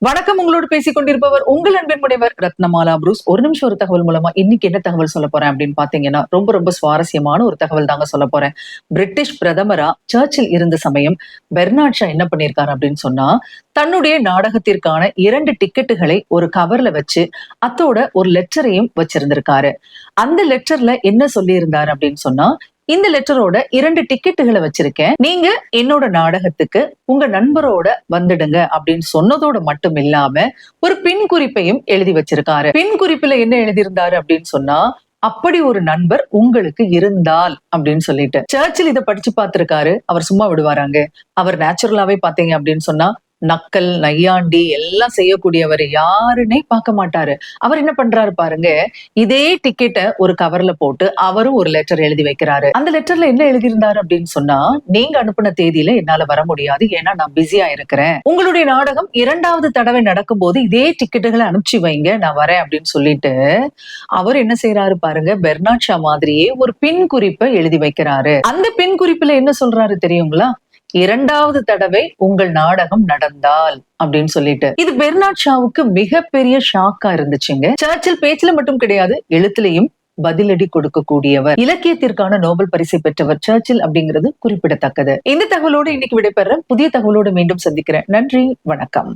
வணக்கம். உங்களோடு பேசிக் கொண்டிருப்பவர் உங்கள் அன்பின் முனைவர் ரத்னமாலா புரூஸ். ஒரு நிமிஷம் ஒரு தகவல் மூலமா இன்னைக்கு என்ன தகவல் சொல்ல போறேன் அப்படின்னு பாத்தீங்கன்னா, ரொம்ப சுவாரஸ்யமான ஒரு தகவல் தாங்க சொல்ல போறேன். பிரிட்டிஷ் பிரதமரா சர்ச்சில் இருந்த சமயம் பெர்னாட் ஷா என்ன பண்ணிருக்காரு அப்படின்னு சொன்னா, தன்னுடைய நாடகத்திற்கான 2 டிக்கெட்டுகளை ஒரு கவர்ல வச்சு அத்தோட ஒரு லெட்டரையும் வச்சிருந்திருக்காரு. அந்த லெட்டர்ல என்ன சொல்லி இருந்தாரு அப்படின்னு சொன்னா, இந்த லெட்டரோட 2 டிக்கெட்டுகளை வச்சிருக்கேன். நீங்க என்னோட நாடகத்துக்கு உங்க நண்பரோட வந்துடுங்க அப்படின்னு சொன்னதோட மட்டும் இல்லாம ஒரு பின் குறிப்பையும் எழுதி வச்சிருக்காரு. பின் குறிப்புல என்ன எழுதியிருந்தாரு அப்படின்னு சொன்னா, அப்படி ஒரு நண்பர் உங்களுக்கு இருந்தால் அப்படின்னு சொல்லிட்டு. சர்ச்சில் இதை படிச்சு பார்த்திருக்காரு. அவர் சும்மா விடுவாராங்க? அவர் நேச்சுரலாவே பாத்தீங்க அப்படின்னு சொன்னா நக்கல், நையாண்டி எல்லாம் செய்யக்கூடியவர். யாருன்னே பார்க்க மாட்டாரு. அவர் என்ன பண்றாரு பாருங்க, இதே டிக்கெட்டை ஒரு கவர்ல போட்டு அவரும் ஒரு லெட்டர் எழுதி வைக்கிறாரு. அந்த லெட்டர்ல என்ன எழுதியிருந்தாரு அப்படின்னு சொன்னா, நீங்க அனுப்பின தேதியில என்னால வர முடியாது, ஏன்னா நான் பிஸியா இருக்கிறேன். உங்களுடைய நாடகம் 2வது தடவை நடக்கும் போது இதே டிக்கெட்டுகளை அனுப்பிச்சு வைங்க, நான் வரேன் அப்படின்னு சொல்லிட்டு அவர் என்ன செய்யறாரு பாருங்க, பெர்னாட் ஷா மாதிரியே ஒரு பின் குறிப்பை எழுதி வைக்கிறாரு. அந்த பின் குறிப்புல என்ன சொல்றாரு தெரியுங்களா? 2வது தடவை உங்கள் நாடகம் நடந்தால் அப்படின்னு சொல்லிட்டு. இது பெர்னாட் ஷாவுக்கு மிகப்பெரிய ஷாக்கா இருந்துச்சுங்க. சர்ச்சில் பேச்சுல மட்டும் கிடையாது, எழுத்துலையும் பதிலடி கொடுக்கக்கூடியவர். இலக்கியத்திற்கான நோபல் பரிசை பெற்றவர் சர்ச்சில் அப்படிங்கிறது குறிப்பிடத்தக்கது. இந்த தகவலோடு இன்னைக்கு விடைபெறேன். புதிய தகவலோடு மீண்டும் சந்திக்கிறேன். நன்றி, வணக்கம்.